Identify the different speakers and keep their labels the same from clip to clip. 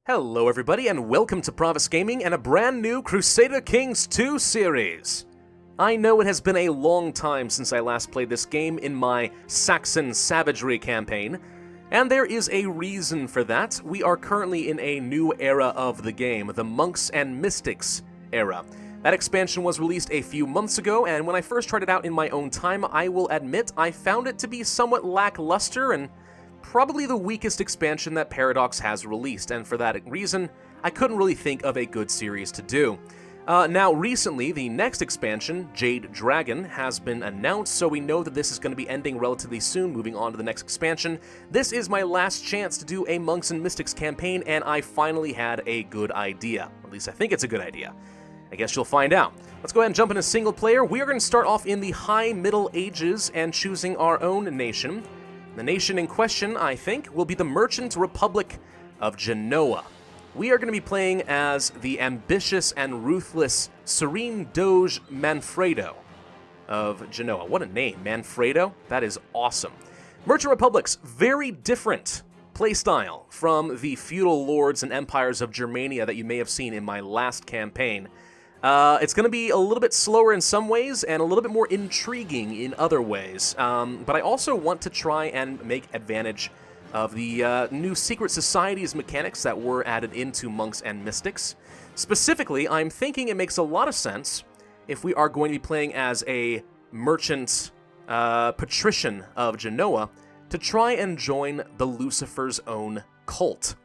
Speaker 1: Hello everybody and welcome to Pravus Gaming and a brand new Crusader Kings 2 series. I know it has been a long time since I last played this game in my Saxon Savagery campaign, and there is a reason for that. We are currently in a new era of the game, the Monks and Mystics era. That expansion was released a few months ago, and when I first tried it out in my own time, I will admit I found it to be somewhat lackluster and probably the weakest expansion that Paradox has released, and for that reason, I couldn't really think of a good series to do. Now, recently, the next expansion, Jade Dragon, has been announced, so we know that this is going to be ending relatively soon, moving on to the next expansion. This is my last chance to do a Monks and Mystics campaign, and I finally had a good idea. At least I think it's a good idea. I guess you'll find out. Let's go ahead and jump into single player. We are going to start off in the High Middle Ages and choosing our own nation. The nation in question, I think, will be the Merchant Republic of Genoa. We are going to be playing as the ambitious and ruthless Serene Doge Manfredo of Genoa. What a name, Manfredo. That is awesome. Merchant Republics, very different playstyle from the feudal lords and empires of Germania that you may have seen in my last campaign. It's going to be a little bit slower in some ways and a little bit more intriguing in other ways. But I also want to try and make advantage of the new secret societies mechanics that were added into Monks and Mystics. Specifically, I'm thinking it makes a lot of sense if we are going to be playing as a merchant patrician of Genoa to try and join the Lucifer's own cult.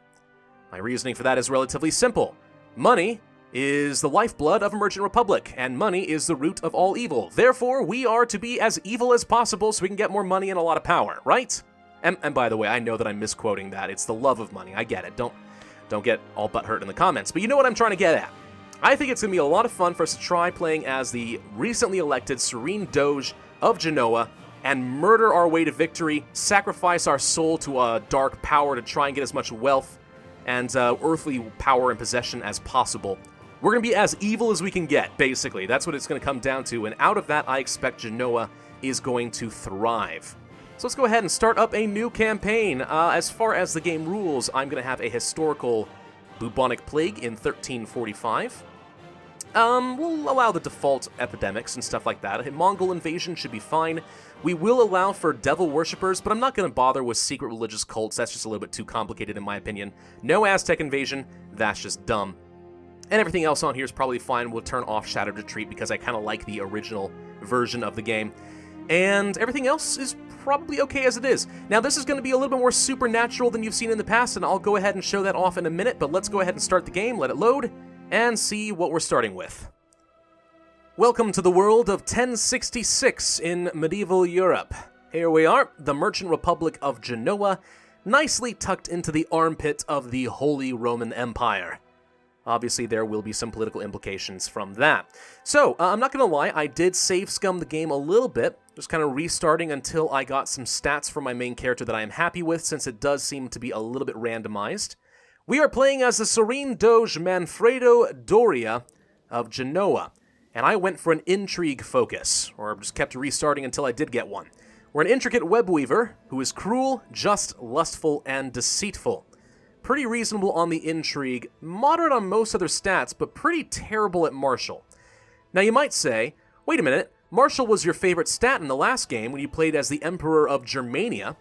Speaker 1: My reasoning for that is relatively simple. Money is the lifeblood of a merchant republic, and money is the root of all evil. Therefore, we are to be as evil as possible so we can get more money and a lot of power, right? And by the way, I know that I'm misquoting that. It's the love of money. I get it. Don't get all butthurt in the comments. But you know what I'm trying to get at. I think it's going to be a lot of fun for us to try playing as the recently elected Serene Doge of Genoa and murder our way to victory, sacrifice our soul to a dark power to try and get as much wealth and earthly power and possession as possible. We're going to be as evil as we can get, basically. That's what it's going to come down to, and out of that, I expect Genoa is going to thrive. So let's go ahead and start up a new campaign. As far as the game rules, I'm going to have a historical bubonic plague in 1345. We'll allow the default epidemics and stuff like that. A Mongol invasion should be fine. We will allow for devil worshippers, but I'm not going to bother with secret religious cults. That's just a little bit too complicated in my opinion. No Aztec invasion. That's just dumb. And everything else on here is probably fine. We'll turn off Shattered Retreat because I kind of like the original version of the game. And everything else is probably okay as it is. Now, this is going to be a little bit more supernatural than you've seen in the past, and I'll go ahead and show that off in a minute, but let's go ahead and start the game, let it load, and see what we're starting with. Welcome to the world of 1066 in medieval Europe. Here we are, the Merchant Republic of Genoa, nicely tucked into the armpit of the Holy Roman Empire. Obviously, there will be some political implications from that. So, I'm not going to lie, I did save scum the game a little bit, just kind of restarting until I got some stats for my main character that I am happy with, since it does seem to be a little bit randomized. We are playing as the Serene Doge Manfredo Doria of Genoa, and I went for an intrigue focus, or just kept restarting until I did get one. We're an intricate web weaver who is cruel, just, lustful, and deceitful. Pretty reasonable on the intrigue, moderate on most other stats, but pretty terrible at martial. Now you might say, wait a minute, martial was your favorite stat in the last game when you played as the Emperor of Germania.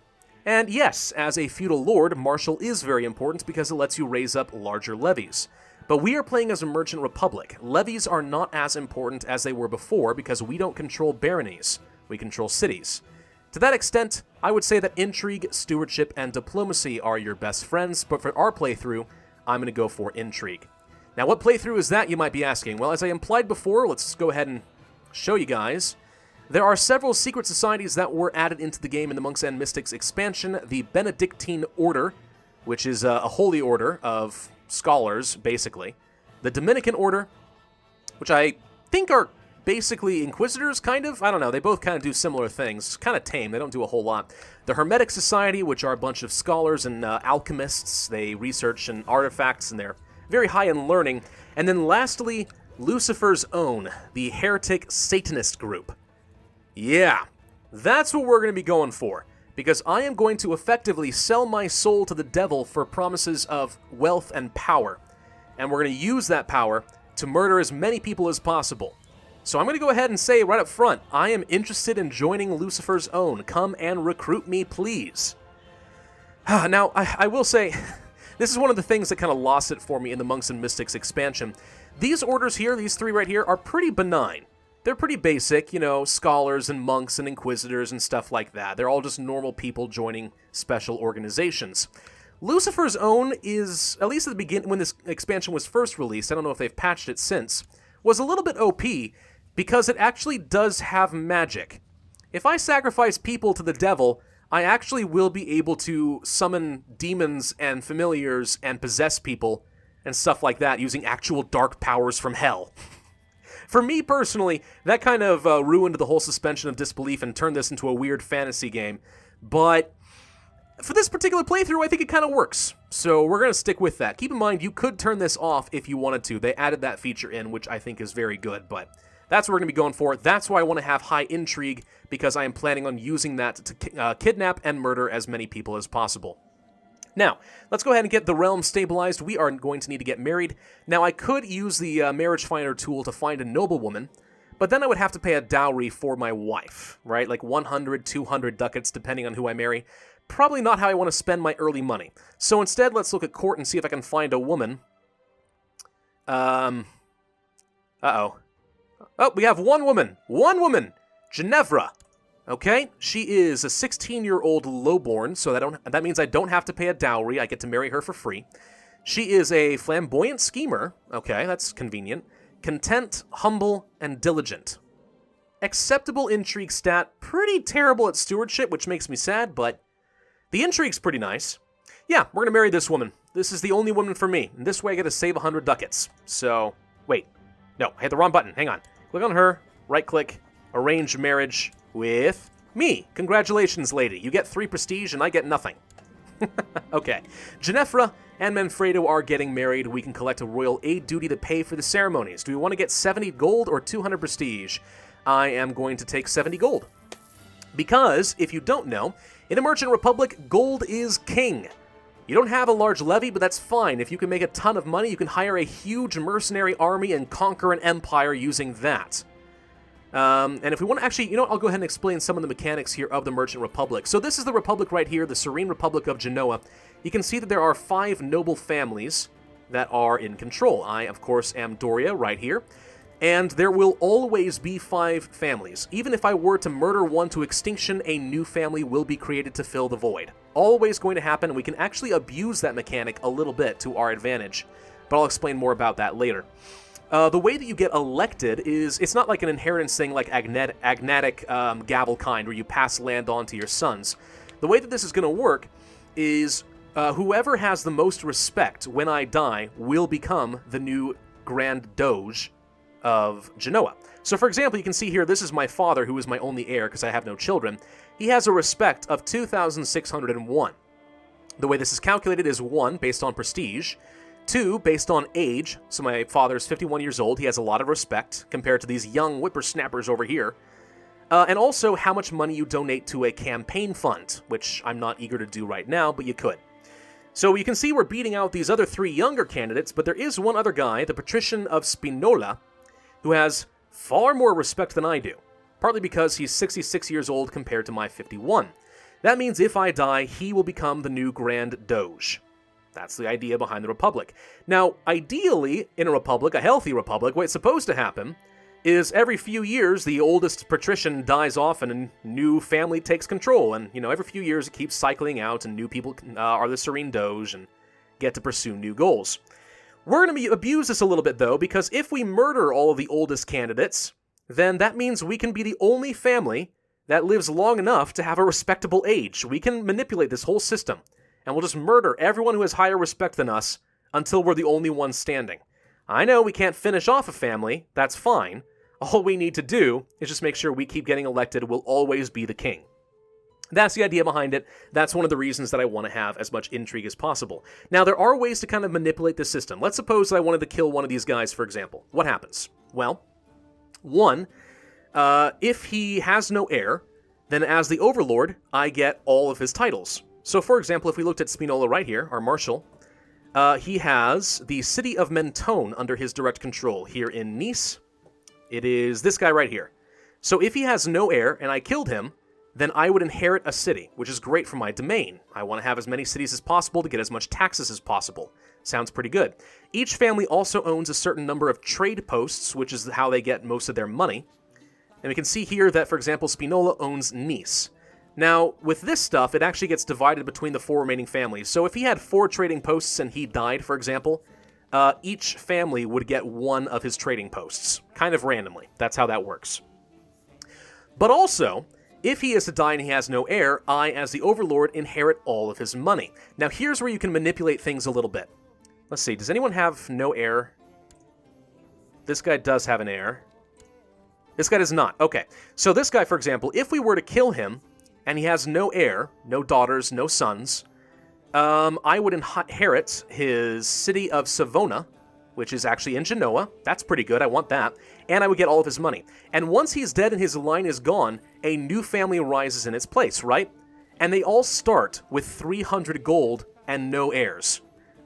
Speaker 1: And yes, as a feudal lord, martial is very important because it lets you raise up larger levies. But we are playing as a merchant republic. Levies are not as important as they were before because we don't control baronies, we control cities. To that extent, I would say that intrigue, stewardship, and diplomacy are your best friends, but for our playthrough, I'm going to go for intrigue. Now, what playthrough is that, you might be asking? Well, as I implied before, let's go ahead and show you guys. There are several secret societies that were added into the game in the Monks and Mystics expansion. The Benedictine Order, which is a holy order of scholars, basically. The Dominican Order, which I think are basically Inquisitors, kind of? I don't know, they both kind of do similar things. It's kind of tame, they don't do a whole lot. The Hermetic Society, which are a bunch of scholars and alchemists. They research and artifacts, and they're very high in learning. And then lastly, Lucifer's own, the Heretic Satanist group. Yeah, that's what we're going to be going for. because I am going to effectively sell my soul to the devil for promises of wealth and power. And we're going to use that power to murder as many people as possible. So I'm going to go ahead and say right up front, I am interested in joining Lucifer's own. Come and recruit me, please. Now, I will say, this is one of the things that kind of lost it for me in the Monks and Mystics expansion. These orders here, these three right here, are pretty benign. They're pretty basic, you know, scholars and monks and inquisitors and stuff like that. They're all just normal people joining special organizations. Lucifer's own is, at least at the beginning, when this expansion was first released, I don't know if they've patched it since, was a little bit OP because it actually does have magic. If I sacrifice people to the devil, I actually will be able to summon demons and familiars and possess people and stuff like that using actual dark powers from hell. For me personally, that kind of ruined the whole suspension of disbelief and turned this into a weird fantasy game. But for this particular playthrough, I think it kind of works. So we're going to stick with that. Keep in mind, you could turn this off if you wanted to. They added that feature in, which I think is very good. But that's what we're going to be going for. That's why I want to have high intrigue, because I am planning on using that to kidnap and murder as many people as possible. Now, let's go ahead and get the realm stabilized. We are going to need to get married. Now, I could use the marriage finder tool to find a noblewoman, but then I would have to pay a dowry for my wife, right? Like 100, 200 ducats, depending on who I marry. Probably not how I want to spend my early money. So instead, let's look at court and see if I can find a woman. Uh-oh. Oh, we have one woman. One woman! Ginevra. Okay, she is a 16-year-old lowborn, so that means I don't have to pay a dowry. I get to marry her for free. She is a flamboyant schemer. Okay, that's convenient. Content, humble, and diligent. Acceptable intrigue stat. Pretty terrible at stewardship, which makes me sad, but the intrigue's pretty nice. Yeah, we're gonna marry this woman. This is the only woman for me, and this way I get to save 100 ducats. So, wait. No, I hit the wrong button. Hang on. Click on her, right-click, arrange marriage with me. Congratulations, lady. You get 3 prestige and I get nothing. Okay. Ginevra and Manfredo are getting married. We can collect a royal aid duty to pay for the ceremonies. Do we want to get 70 gold or 200 prestige? I am going to take 70 gold. Because, if you don't know, in a merchant republic, gold is king. You don't have a large levy, but that's fine. If you can make a ton of money, you can hire a huge mercenary army and conquer an empire using that. And if we want to actually, you know what, I'll go ahead and explain some of the mechanics here of the Merchant Republic. So this is the Republic right here, the Serene Republic of Genoa. You can see that there are 5 noble families that are in control. I, of course, am Doria right here. And there will always be 5 families. Even if I were to murder one to extinction, a new family will be created to fill the void. Always going to happen, and we can actually abuse that mechanic a little bit to our advantage. But I'll explain more about that later. The way that you get elected is, it's not like an inheritance thing like agnatic gavel kind, where you pass land on to your sons. The way that this is going to work is whoever has the most respect when I die will become the new Grand Doge of Genoa. So for example, you can see here, this is my father, who is my only heir because I have no children. He has a respect of 2,601. The way this is calculated is 1, based on prestige, 2, based on age, so my father is 51 years old, he has a lot of respect compared to these young whippersnappers over here, and also how much money you donate to a campaign fund, which I'm not eager to do right now, but you could. So you can see we're beating out these other 3 younger candidates, but there is one other guy, the Patrician of Spinola, who has far more respect than I do, partly because he's 66 years old compared to my 51. That means if I die, he will become the new Grand Doge. That's the idea behind the Republic. Now, ideally, in a Republic, a healthy Republic, what's supposed to happen is every few years, the oldest patrician dies off and a new family takes control. And, you know, every few years it keeps cycling out and new people are the Serene Doge and get to pursue new goals. We're going to abuse this a little bit, though, because if we murder all of the oldest candidates, then that means we can be the only family that lives long enough to have a respectable age. We can manipulate this whole system, and we'll just murder everyone who has higher respect than us until we're the only ones standing. I know we can't finish off a family, that's fine. All we need to do is just make sure we keep getting elected, we'll always be the king. That's the idea behind it. That's one of the reasons that I want to have as much intrigue as possible. Now, there are ways to kind of manipulate the system. Let's suppose that I wanted to kill one of these guys, for example. What happens? Well, 1, if he has no heir, then as the Overlord, I get all of his titles. So for example, if we looked at Spinola right here, our Marshal, he has the city of Mentone under his direct control here in Nice. It is this guy right here. So if he has no heir and I killed him, then I would inherit a city, which is great for my domain. I want to have as many cities as possible to get as much taxes as possible. Sounds pretty good. Each family also owns a certain number of trade posts, which is how they get most of their money. And we can see here that, for example, Spinola owns Nice. Now, with this stuff, it actually gets divided between the 4 remaining families. So if he had 4 trading posts and he died, for example, each family would get 1 of his trading posts, kind of randomly. That's how that works. But also, if he is to die and he has no heir, I, as the Overlord, inherit all of his money. Now, here's where you can manipulate things a little bit. Let's see, does anyone have no heir? This guy does have an heir. This guy does not. Okay, so this guy, for example, if we were to kill him, and he has no heir, no daughters, no sons, I would inherit his city of Savona, which is actually in Genoa. That's pretty good, I want that. And I would get all of his money. And once he's dead and his line is gone, a new family arises in its place, right? And they all start with 300 gold and no heirs.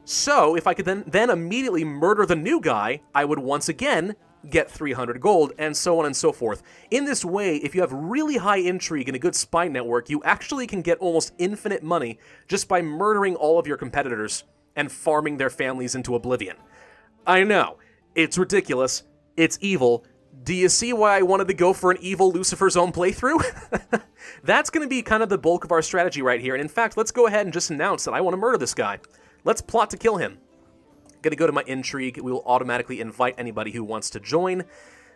Speaker 1: So, if I could then immediately murder the new guy, I would once again get 300 gold, and so on and so forth. In this way, if you have really high intrigue and a good spy network, you actually can get almost infinite money just by murdering all of your competitors and farming their families into oblivion. I know, it's ridiculous, it's evil. Do you see why I wanted to go for an evil Lucifer's own playthrough? That's going to be kind of the bulk of our strategy right here, and in fact, let's go ahead and just announce that I want to murder this guy. Let's plot to kill him. Gonna go to my intrigue. We will automatically invite anybody who wants to join.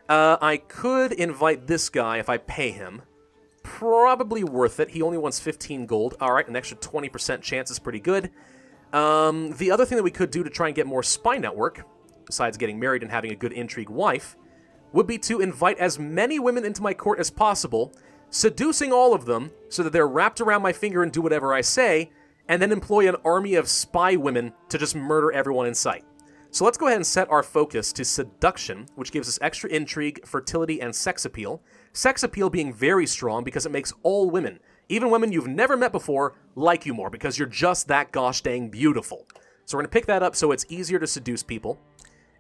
Speaker 1: I could invite this guy if I pay him. Probably worth it. He only wants 15 gold. Alright, an extra 20% chance is pretty good. The other thing that we could do to try and get more spy network, besides getting married and having a good intrigue wife, would be to invite as many women into my court as possible, seducing all of them so that they're wrapped around my finger and do whatever I say, and then employ an army of spy women to just murder everyone in sight. So let's go ahead and set our focus to seduction, which gives us extra intrigue, fertility, and sex appeal. Sex appeal being very strong because it makes all women, even women you've never met before, like you more because you're just that gosh dang beautiful. So we're going to pick that up so it's easier to seduce people.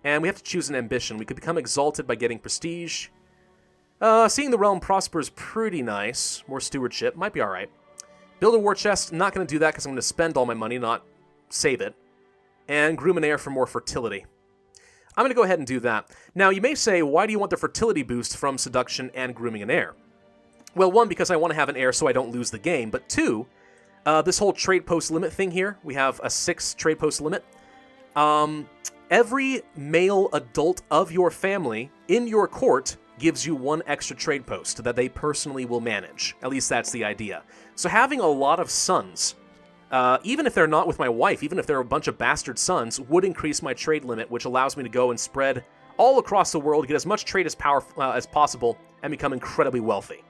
Speaker 1: And we have to choose an ambition. We could become exalted by getting prestige. Seeing the realm prosper is pretty nice. More stewardship, might be alright. Build a war chest, not going to do that because I'm going to spend all my money, not save it. And groom an heir for more fertility. I'm going to go ahead and do that. Now, you may say, why do you want the fertility boost from seduction and grooming an heir? Well, 1, because I want to have an heir so I don't lose the game, but 2, this whole trade post limit thing here, we have a 6 trade post limit. Every male adult of your family in your court gives you 1 extra trade post that they personally will manage. At least that's the idea. So having a lot of sons, even if they're not with my wife, even if they're a bunch of bastard sons, would increase my trade limit, which allows me to go and spread all across the world, get as much trade as possible, and become incredibly wealthy.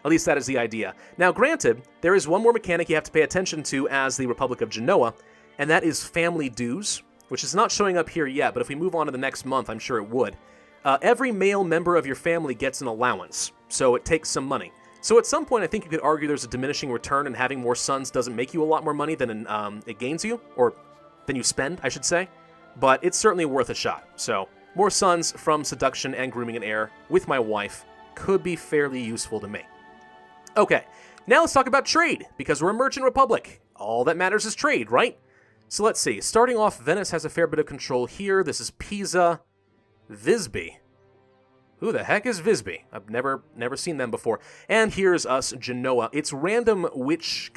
Speaker 1: At least that is the idea. Now, granted, there is one more mechanic you have to pay attention to as the Republic of Genoa, and that is family dues, which is not showing up here yet, but if we move on to the next month, I'm sure it would. Every male member of your family gets an allowance, so it takes some money. So at some point, I think you could argue there's a diminishing return, and having more sons doesn't make you a lot more money than it gains you, or than you spend, I should say. But it's certainly worth a shot. So more sons from seduction and grooming an heir with my wife could be fairly useful to me. Okay, now let's talk about trade, because we're a merchant republic. All that matters is trade, right? So let's see. Starting off, Venice has a fair bit of control here. This is Pisa. Visby. Who the heck is Visby? I've never seen them before. And here's us, Genoa. It's random which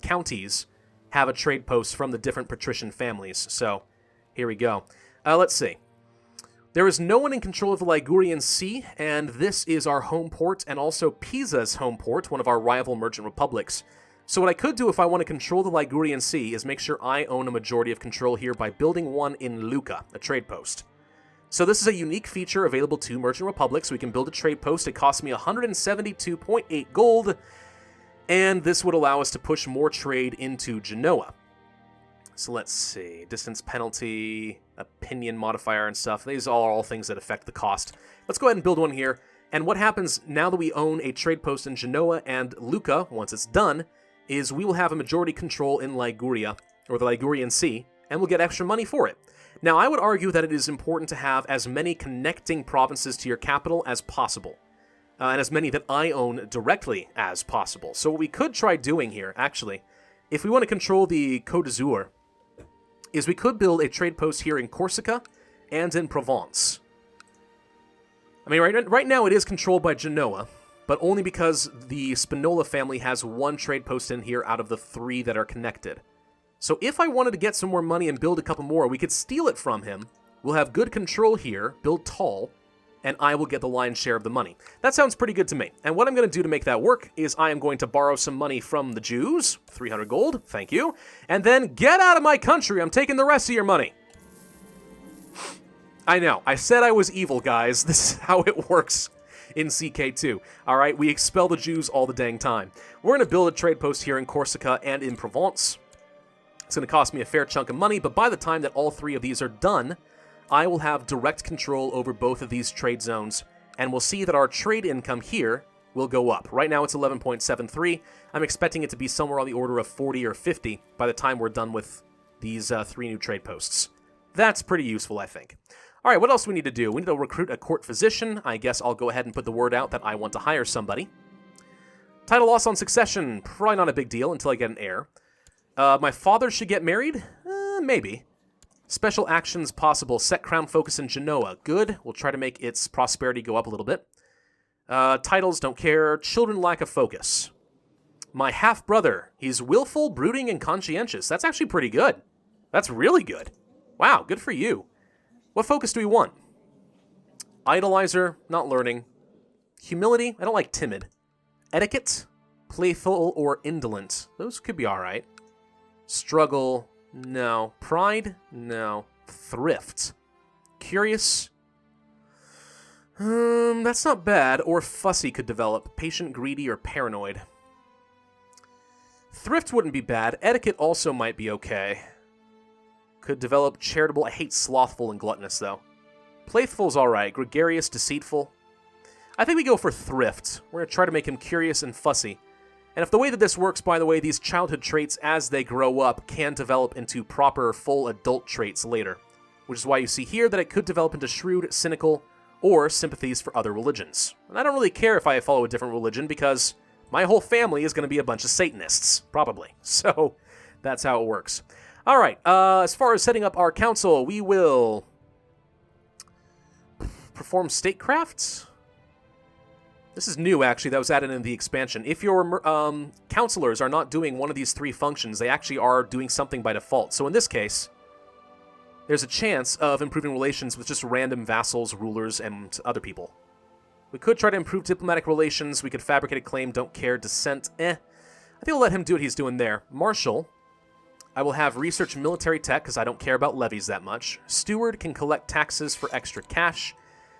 Speaker 1: counties have a trade post from the different patrician families. So, here we go. Let's see. There is no one in control of the Ligurian Sea, and this is our home port, and also Pisa's home port, one of our rival merchant republics. So what I could do if I want to control the Ligurian Sea is make sure I own a majority of control here by building one in Lucca, a trade post. So this is a unique feature available to merchant republics. We can build a trade post. It costs me 172.8 gold, and this would allow us to push more trade into Genoa. So let's see, distance penalty, opinion modifier and stuff. These are all things that affect the cost. Let's go ahead and build one here, And what happens now that we own a trade post in Genoa and Lucca, once it's done, is we will have a majority control in Liguria, or the Ligurian Sea, and we'll get extra money for it. Now, I would argue that it is important to have as many connecting provinces to your capital as possible, and as many that I own directly as possible. So what we could try doing here, actually, if we want to control the Côte d'Azur, is we could build a trade post here in Corsica and in Provence. I mean, right now it is controlled by Genoa, but only because the Spinola family has one trade post in here out of the 3 that are connected. So if I wanted to get some more money and build a couple more, we could steal it from him. We'll have good control here, build tall, and I will get the lion's share of the money. That sounds pretty good to me. And what I'm going to do to make that work is I am going to borrow some money from the Jews, 300 gold, thank you, and then get out of my country. I'm taking the rest of your money. I know, I said I was evil, guys. This is how it works in CK2. All right, we expel the Jews all the dang time. We're going to build a trade post here in Corsica and in Provence. It's going to cost me a fair chunk of money, but by the time that all 3 of these are done, I will have direct control over both of these trade zones, and we'll see that our trade income here will go up. Right now it's 11.73. I'm expecting it to be somewhere on the order of 40 or 50 by the time we're done with these 3 new trade posts. That's pretty useful, I think. All right, what else do we need to do? We need to recruit a court physician. I guess I'll go ahead and put the word out that I want to hire somebody. Title loss on succession, probably not a big deal until I get an heir. My father should get married? Maybe. Special actions possible. Set crown focus in Genoa. Good. We'll try to make its prosperity go up a little bit. Titles, don't care. Children lack a focus. My half-brother. He's willful, brooding, and conscientious. That's actually pretty good. That's really good. Wow, good for you. What focus do we want? Idolizer, not learning. Humility, I don't like timid. Etiquette, playful or indolent. Those could be alright. Struggle, no. Pride, no. Thrift. Curious, that's not bad. Or fussy could develop. Patient, greedy, or paranoid. Thrift wouldn't be bad. Etiquette also might be okay. Could develop charitable. I hate slothful and gluttonous, though. Playful's alright. Gregarious, deceitful. I think we go for thrift. We're going to try to make him curious and fussy. And if the way that this works, by the way, these childhood traits, as they grow up, can develop into proper, full adult traits later. Which is why you see here that it could develop into shrewd, cynical, or sympathies for other religions. And I don't really care if I follow a different religion, because my whole family is going to be a bunch of Satanists, probably. So, that's how it works. Alright, as far as setting up our council, we will perform statecraft. This is new, actually. That was added in the expansion. If your counselors are not doing one of these 3 functions, they actually are doing something by default. So in this case, there's a chance of improving relations with just random vassals, rulers, and other people. We could try to improve diplomatic relations. We could fabricate a claim, don't care, dissent, I think we'll let him do what he's doing there. Marshal, I will have research military tech, because I don't care about levies that much. Steward can collect taxes for extra cash.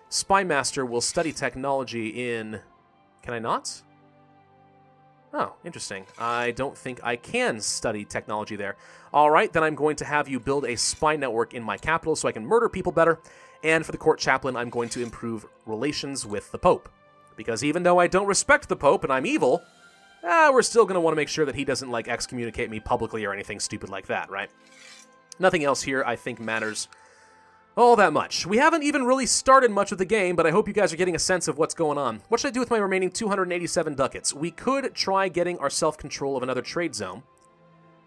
Speaker 1: Spy Master will study technology in... Can I not? Oh, interesting. I don't think I can study technology there. Alright, then I'm going to have you build a spy network in my capital so I can murder people better. And for the court chaplain, I'm going to improve relations with the Pope. Because even though I don't respect the Pope and I'm evil, we're still going to want to make sure that he doesn't, like, excommunicate me publicly or anything stupid like that, right? Nothing else here I think matters all that much. We haven't even really started much of the game, but I hope you guys are getting a sense of what's going on. What should I do with my remaining 287 ducats? We could try getting our self-control of another trade zone.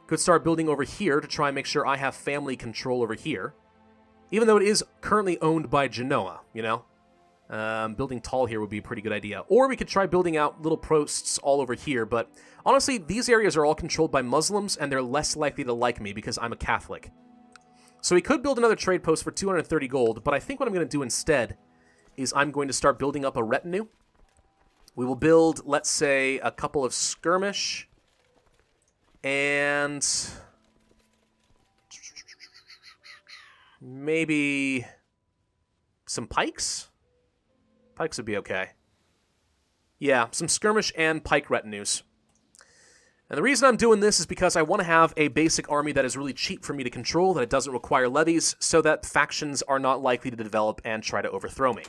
Speaker 1: Could start building over here to try and make sure I have family control over here. Even though it is currently owned by Genoa, you know? Building tall here would be a pretty good idea. Or we could try building out little posts all over here, but honestly, these areas are all controlled by Muslims, and they're less likely to like me because I'm a Catholic. So we could build another trade post for 230 gold, but I think what I'm going to do instead is I'm going to start building up a retinue. We will build, let's say, a couple of skirmish, and maybe some pikes? Pikes would be okay. Yeah, some skirmish and pike retinues. And the reason I'm doing this is because I want to have a basic army that is really cheap for me to control, that it doesn't require levies, so that factions are not likely to develop and try to overthrow me.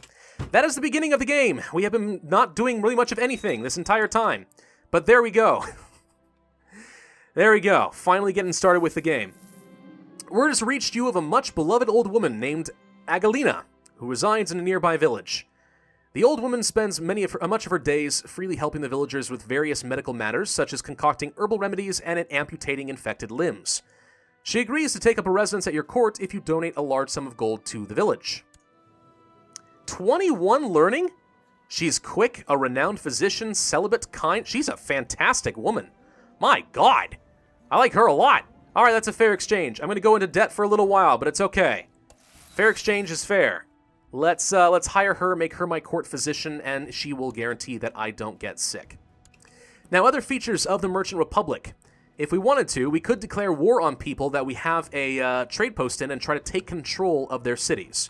Speaker 1: that is the beginning of the game. We have been not doing really much of anything this entire time. But there we go. There we go. Finally getting started with the game. Word has reached you of a much beloved old woman named Agalina, who resides in a nearby village. The old woman spends much of her days freely helping the villagers with various medical matters, such as concocting herbal remedies and amputating infected limbs. She agrees to take up a residence at your court if you donate a large sum of gold to the village. 21 learning? She's quick, a renowned physician, celibate, kind. She's a fantastic woman. My God. I like her a lot. All right, that's a fair exchange. I'm going to go into debt for a little while, but it's okay. Fair exchange is fair. Let's hire her, make her my court physician, and she will guarantee that I don't get sick. Now, other features of the Merchant Republic. If we wanted to, we could declare war on people that we have a trade post in and try to take control of their cities.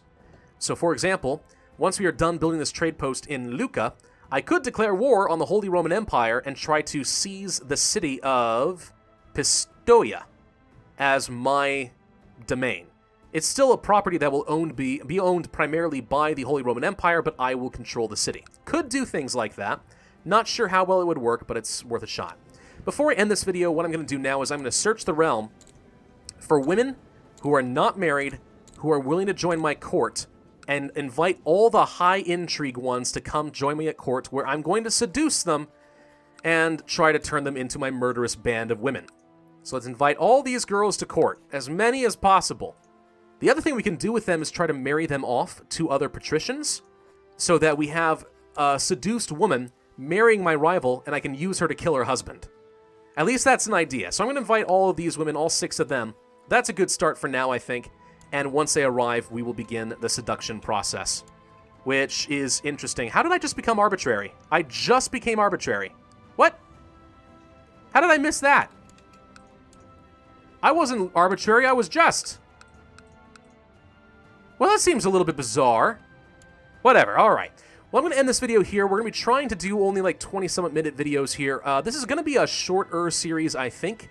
Speaker 1: So, for example, once we are done building this trade post in Lucca, I could declare war on the Holy Roman Empire and try to seize the city of Pistoia as my domain. It's still a property that will be owned primarily by the Holy Roman Empire, but I will control the city. Could do things like that. Not sure how well it would work, but it's worth a shot. Before I end this video, what I'm going to do now is I'm going to search the realm for women who are not married, who are willing to join my court, and invite all the high intrigue ones to come join me at court, where I'm going to seduce them and try to turn them into my murderous band of women. So let's invite all these girls to court, as many as possible. The other thing we can do with them is try to marry them off to other patricians, so that we have a seduced woman marrying my rival, and I can use her to kill her husband. At least that's an idea. So I'm going to invite all of these women, all 6 of them. That's a good start for now, I think. And once they arrive, we will begin the seduction process, which is interesting. How did I just become arbitrary? I just became arbitrary. What? How did I miss that? I wasn't arbitrary, I was just. Well, that seems a little bit bizarre. Whatever, alright. Well, I'm going to end this video here. We're going to be trying to do only like 20-something minute videos here. This is going to be a shorter series, I think.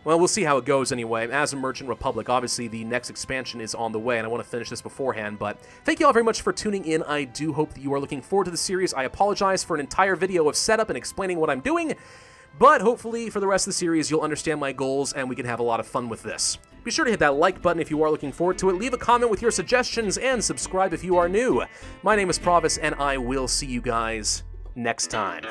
Speaker 1: Well, we'll see how it goes anyway. As a Merchant Republic, obviously the next expansion is on the way, and I want to finish this beforehand, but thank you all very much for tuning in. I do hope that you are looking forward to the series. I apologize for an entire video of setup and explaining what I'm doing, but hopefully for the rest of the series, you'll understand my goals, and we can have a lot of fun with this. Be sure to hit that like button if you are looking forward to it, leave a comment with your suggestions, and subscribe if you are new. My name is Pravus, and I will see you guys next time.